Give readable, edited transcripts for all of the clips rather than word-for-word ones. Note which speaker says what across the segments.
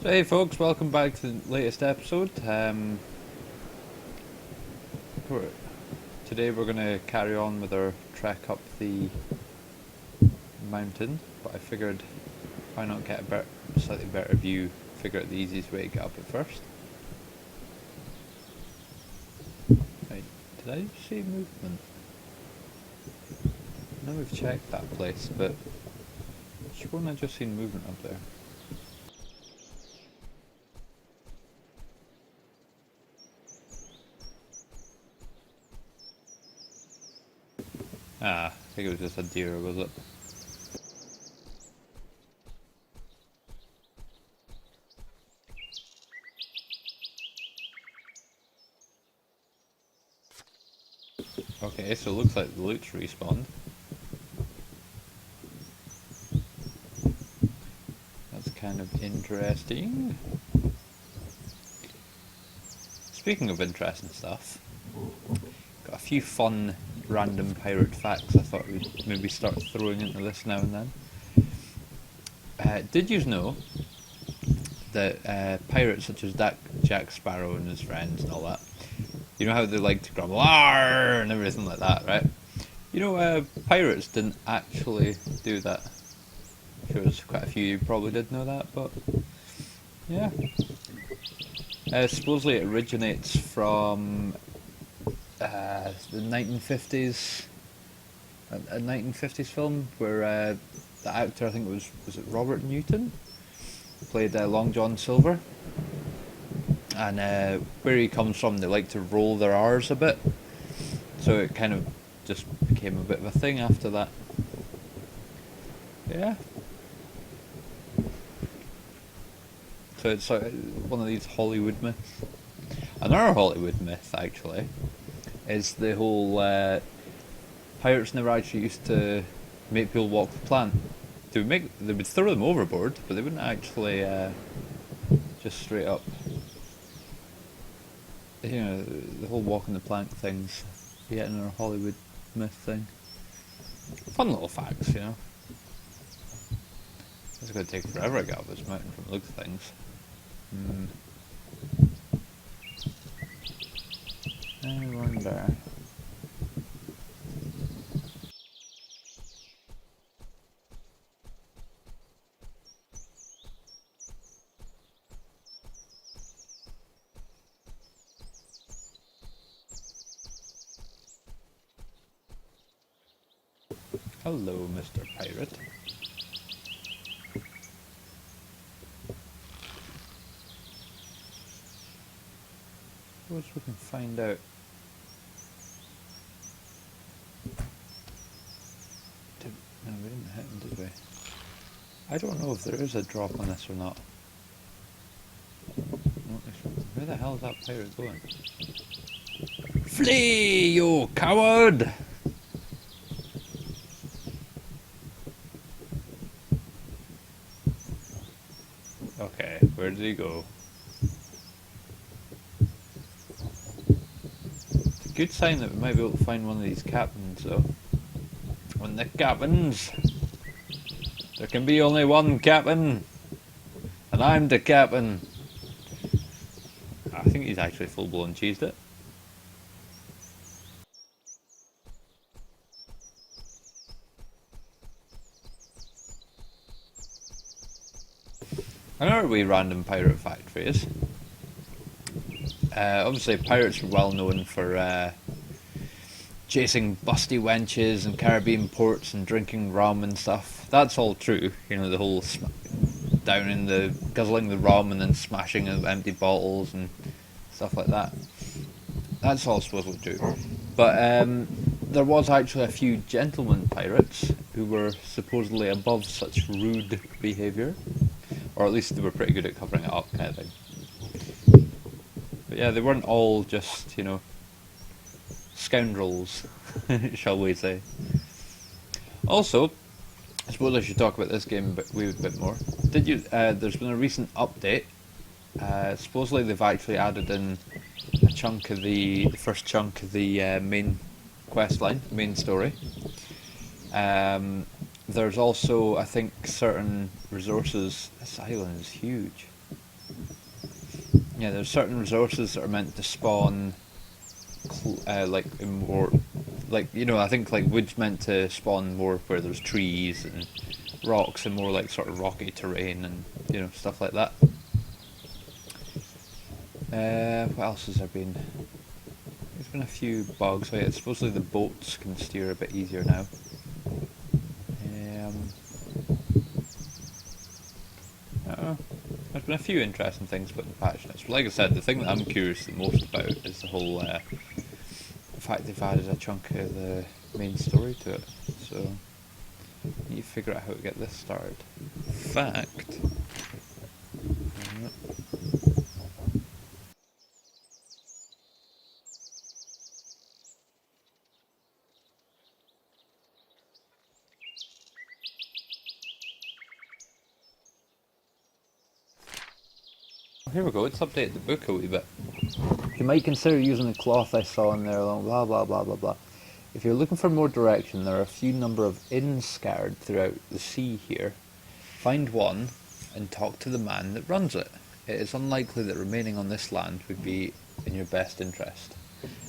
Speaker 1: So hey folks, welcome back to the latest episode. Today we're going to carry on with our trek up the mountain, but I figured why not get a slightly better view, figure out the easiest way to get up it first. Right, did I see movement? I know we've checked that place, but I sworn I just seen movement up there. Ah, I think it was just a deer, was it? Okay, so it looks like the loot's respawned. That's kind of interesting. Speaking of interesting stuff, got a few fun random pirate facts I thought we'd maybe start throwing into this now and then. Did you know that pirates such as Jack Sparrow and his friends and all that, you know how they like to grumble "Arr!" and everything like that, right? You know, pirates didn't actually do that. I'm sure there's quite a few you probably did know that, but yeah. Supposedly it originates from the 1950s, a 1950s film where the actor, I think was it Robert Newton, played Long John Silver, and where he comes from, they like to roll their R's a bit, so it kind of just became a bit of a thing after that. Yeah. So it's one of these Hollywood myths. Another Hollywood myth, actually, is the whole pirates never actually used to make people walk the plank. They would throw them overboard, but they wouldn't actually just straight up. You know, the whole walking the plank thing's yet another Hollywood myth thing. Fun little facts, you know. It's going to take forever to get up this mountain from the looks of things. I wonder. Hello, Mr. Pirate. Suppose we can find out. No, we didn't hit him, did we? I don't know if there is a drop on this or not. Where the hell is that pirate going? Flee, you coward! Okay, where did he go? It's a good sign that we might be able to find one of these captains, though. One of the captains! There can be only one captain! And I'm the captain! I think he's actually full-blown cheesed it. Another wee random pirate fact for you. Obviously pirates are well known for chasing busty wenches in Caribbean ports and drinking rum and stuff. That's all true, you know, the whole guzzling the rum and then smashing of empty bottles and stuff like that. That's all supposedly true. But there was actually a few gentlemen pirates who were supposedly above such rude behaviour. Or at least they were pretty good at covering it up, kind of thing. But yeah, they weren't all just, you know, scoundrels, shall we say. Also, I suppose I should talk about this game a bit more. There's been a recent update. Supposedly they've actually added in a chunk of the first chunk of the main quest line, main story. There's also, I think, certain resources. This island is huge. Yeah, there's certain resources that are meant to spawn, like in more, like I think like wood's meant to spawn more where there's trees and rocks and more like sort of rocky terrain and stuff like that. What else has there been? There's been a few bugs. Oh yeah, supposedly the boats can steer a bit easier now. I don't know. There's been a few interesting things put in the patch notes. But like I said, the thing that I'm curious the most about is the whole the fact they've added a chunk of the main story to it. So I need to figure out how to get this started. Fact. Here we go, let's update the book a wee bit. You might consider using the cloth I saw in there along blah blah blah blah blah. If you're looking for more direction, there are a few number of inns scattered throughout the sea here. Find one and talk to the man that runs it. It is unlikely that remaining on this land would be in your best interest.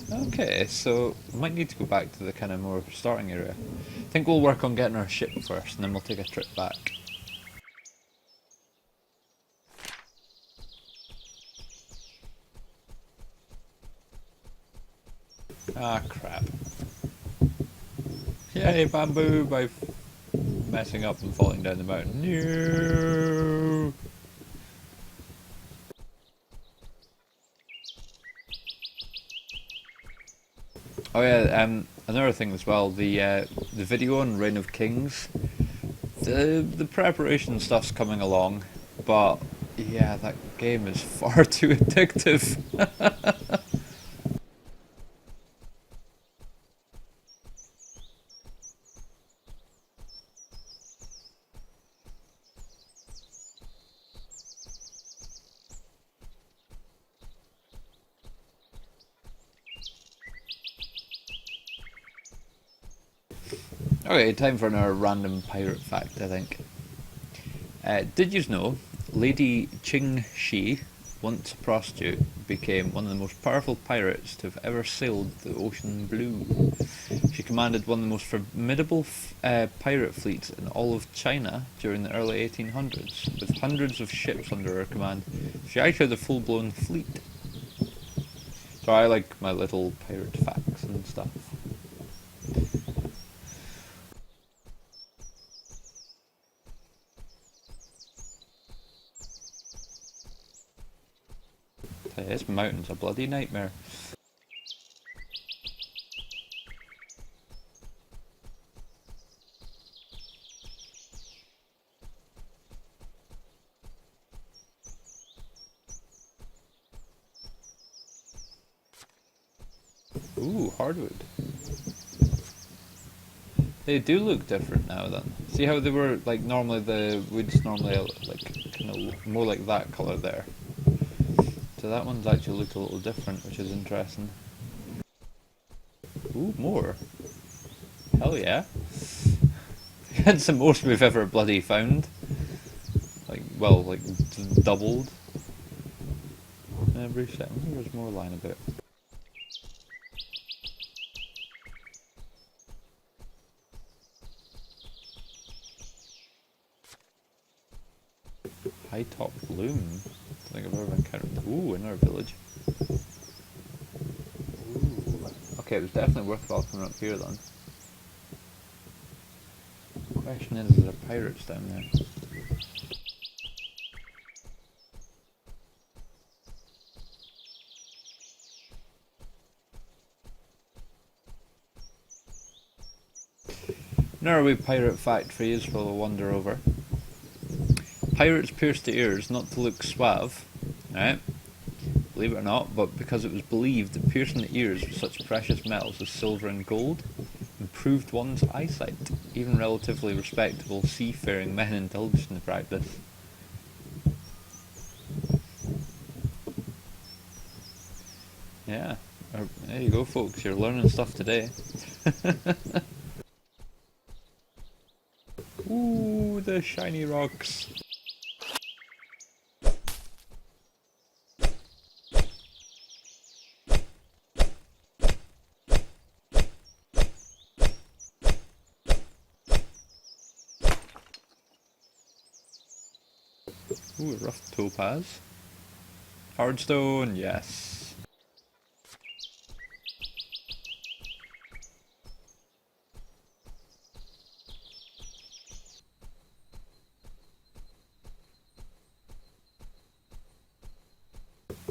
Speaker 1: Okay, so we might need to go back to the kind of more starting area. I think we'll work on getting our ship first and then we'll take a trip back. Ah, crap. Yay, bamboo by messing up and falling down the mountain. No! Oh yeah, another thing as well, the video on Reign of Kings, the preparation stuff's coming along, but yeah, that game is far too addictive. Okay, time for another random pirate fact, I think. Did you know Lady Ching Shi, once a prostitute, became one of the most powerful pirates to have ever sailed the ocean blue? She commanded one of the most formidable pirate fleets in all of China during the early 1800s, with hundreds of ships under her command. She actually had a full-blown fleet. So I like my little pirate facts and stuff. This mountain's a bloody nightmare. Ooh, hardwood. They do look different now then. See how they were, like, normally the wood's normally, like, kind of more like that colour there. So that one's actually looked a little different, which is interesting. Ooh, more. Hell yeah. That's the most we've ever bloody found. Like, well, like, doubled. Every second. There's more lying about. High top bloom. I don't think I've ever encountered. Ooh, in our village. Ooh. Okay, it was definitely worthwhile coming up here then. The question is there pirates down there? Another wee pirate fact for you while we'll wander over. Pirates pierced the ears not to look suave, right? Believe it or not, but because it was believed that piercing the ears with such precious metals as silver and gold improved one's eyesight. Even relatively respectable seafaring men indulged in the practice. Yeah, there you go folks, you're learning stuff today. Ooh, the shiny rocks. Ooh, a rough topaz. Hardstone, yes.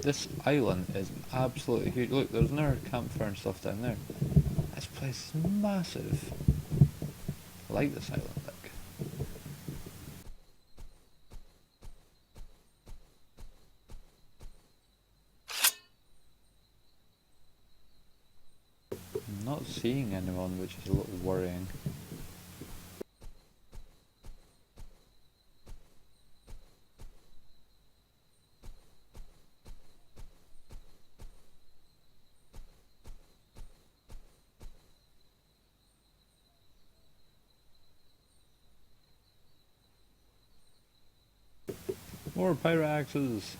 Speaker 1: This island is absolutely huge. Look, there's another campfire and stuff down there. This place is massive. I like this island, like. I'm not seeing anyone, which is a little worrying. More pirate axes!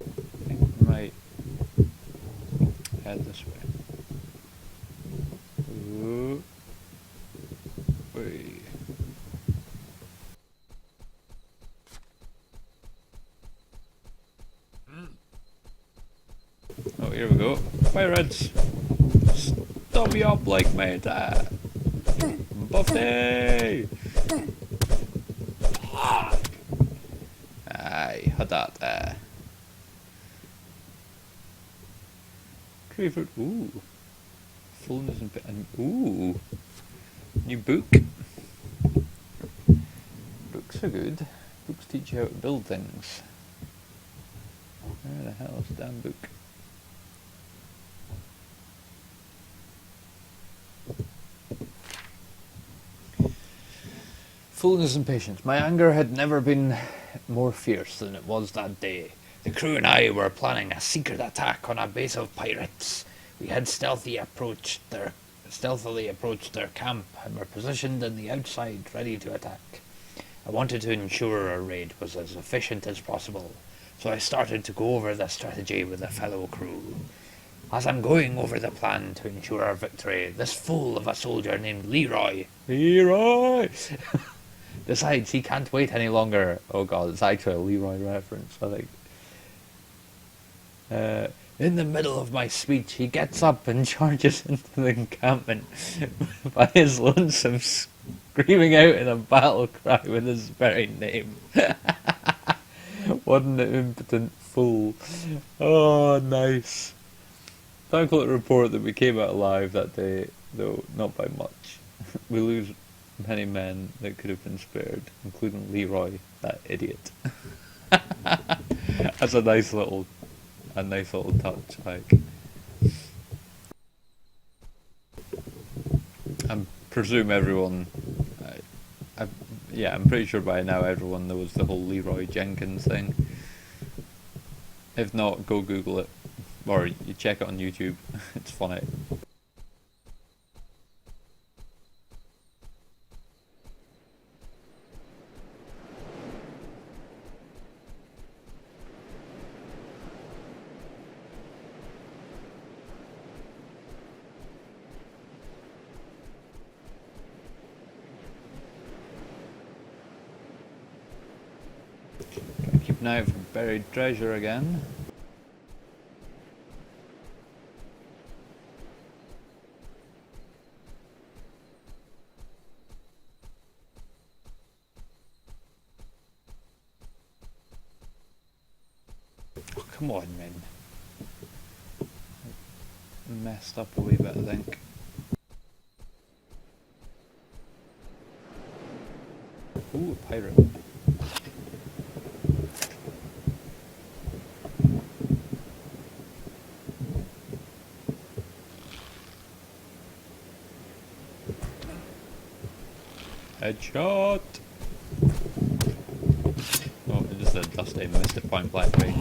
Speaker 1: I think we might head this way. Ooh. Wait. Oh, here we go. Pirates! Stop me up like mate! Buffy! Aye, had that. Tree fruit. Ooh. Fullness and ooh. New book. Books are good. Books teach you how to build things. Where the hell is the damn book? Fullness and patience. My anger had never been more fierce than it was that day. The crew and I were planning a secret attack on a base of pirates. We had stealthily approached their camp and were positioned on the outside, ready to attack. I wanted to ensure our raid was as efficient as possible, so I started to go over the strategy with a fellow crew. As I'm going over the plan to ensure our victory, this fool of a soldier named Leeroy decides he can't wait any longer. Oh god, it's actually a Leeroy reference, I think. In the middle of my speech, he gets up and charges into the encampment by his lonesome, screaming out in a battle cry with his very name. What an impotent fool. Oh, nice. Thankful to report that we came out alive that day, though not by much. We lose many men that could have been spared, including Leeroy, that idiot. That's a nice little touch, like. I presume everyone, I'm pretty sure by now everyone knows the whole Leeroy Jenkins thing. If not, go Google it, or you check it on YouTube. It's funny. Keep an eye out for buried treasure again. Oh, come on, man. Messed up a wee bit, I think. Ooh, a pirate. Headshot! Oh, it just a dusty missed it point blank range.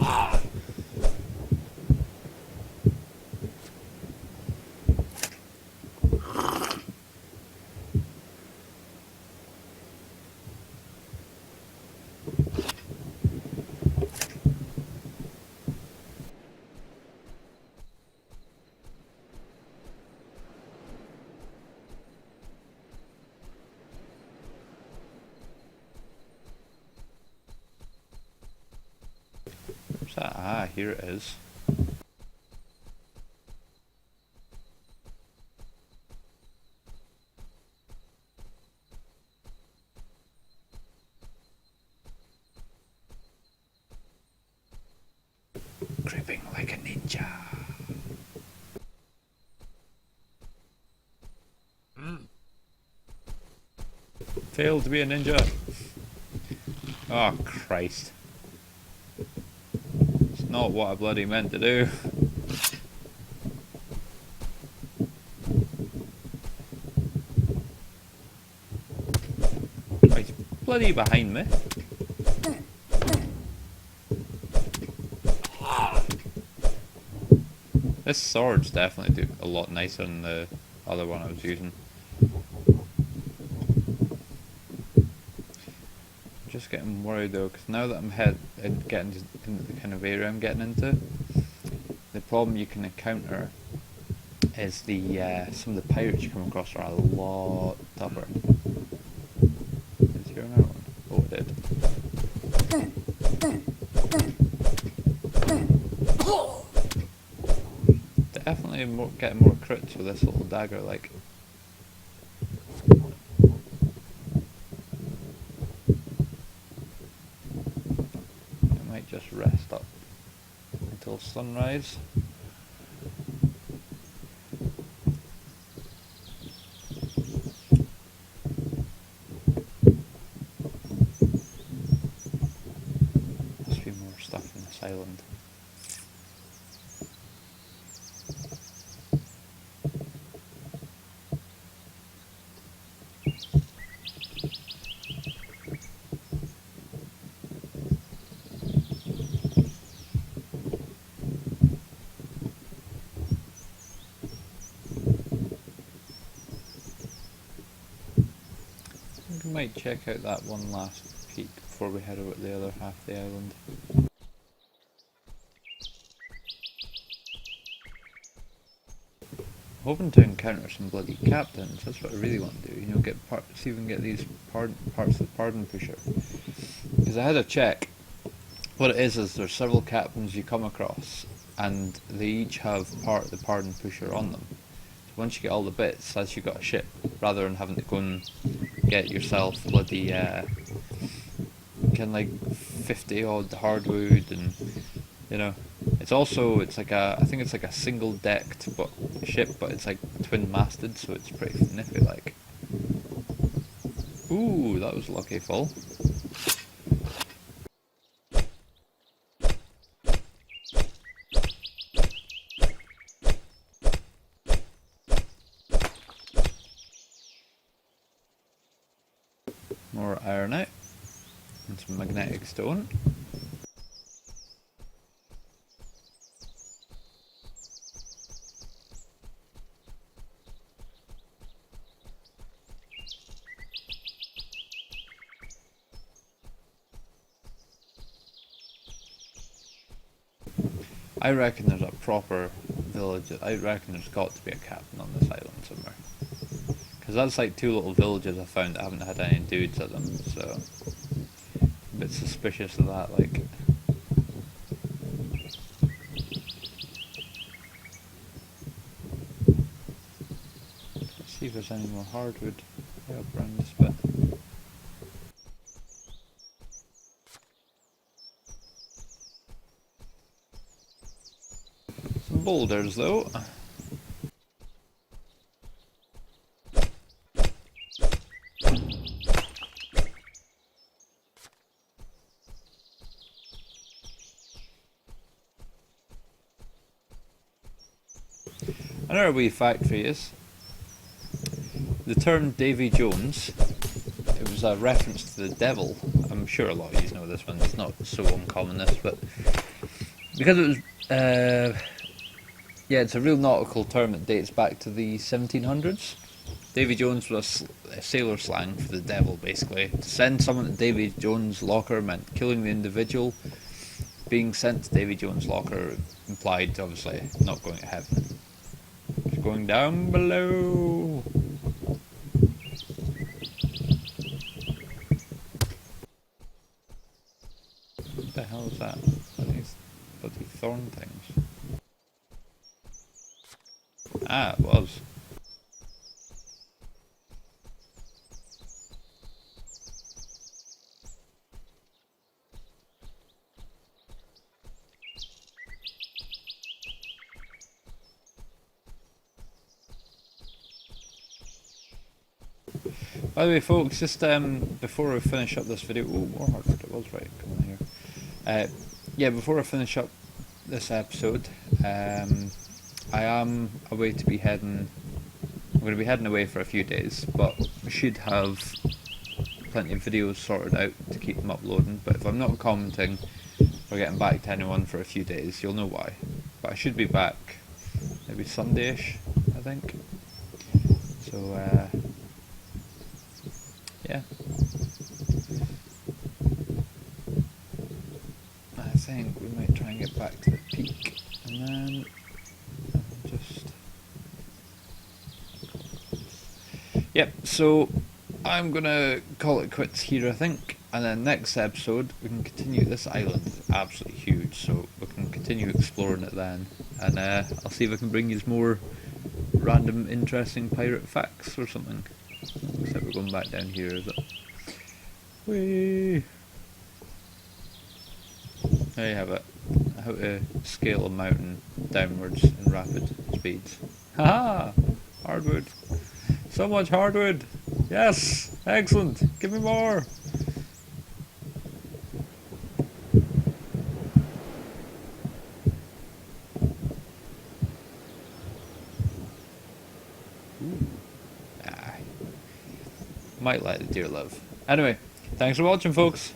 Speaker 1: Where's that? Ah, here it is. Creeping like a ninja. Failed to be a ninja. Oh Christ. It's not what I bloody meant to do. Oh, he's bloody behind me. This sword's definitely a lot nicer than the other one I was using. I'm just getting worried though, because now that I'm getting into the kind of area I'm getting into, the problem you can encounter is the some of the pirates you come across are a lot tougher. Is here another one? Oh, it did. Definitely getting more crits with this little dagger, like. I might just rest up until sunrise. Must be more stuff in this island. We might check out that one last peak before we head over to the other half of the island. Hoping to encounter some bloody captains. That's what I really want to do. You know, see if we can get these parts of the pardon pusher. Because I had a check. What it is there's several captains you come across, and they each have part of the pardon pusher on them. So once you get all the bits, that's you got a ship, rather than having to go and get yourself bloody kind of like 50 odd hardwood, and you know, it's like I think it's like a single decked ship, but it's like twin masted, so it's pretty sniffy like. Ooh, that was a lucky fall. More ironite and some magnetic stone. I reckon there's a proper village. I reckon there's got to be a captain on this island somewhere. Because that's like two little villages I found that haven't had any dudes at them, so a bit suspicious of that, like. Let's see if there's any more hardwood up around this bit. Some boulders though. Another wee fact for you: the term Davy Jones, it was a reference to the devil. I'm sure a lot of you know this one, it's not so uncommon this, but because it was, yeah, it's a real nautical term that dates back to the 1700s. Davy Jones was a sailor slang for the devil, basically. To send someone to Davy Jones' locker meant killing the individual. Being sent to Davy Jones' locker implied, obviously, not going to heaven. Just going down below. What the hell is that? I think it's thorn things. Ah, it was. By the way, folks, just before I finish up this video, oh, more hearts, it was right. Come on here. Yeah, before I finish up this episode, I am away to be heading. I'm going to be heading away for a few days, but I should have plenty of videos sorted out to keep them uploading. But if I'm not commenting or getting back to anyone for a few days, you'll know why. But I should be back maybe Sunday-ish, I think. So yeah. I think we might try and get back to the peak, and then just... Yep, so I'm gonna call it quits here, I think, and then next episode we can continue. This island is absolutely huge, so we can continue exploring it then, and I'll see if I can bring you more random interesting pirate facts or something. Looks like we're going back down here, is it? Whee! There you have it. How to scale a mountain downwards in rapid speeds. Haha! Hardwood! So much hardwood! Yes! Excellent! Give me more! Ooh. Ah. Might let the deer live. Anyway, thanks for watching, folks.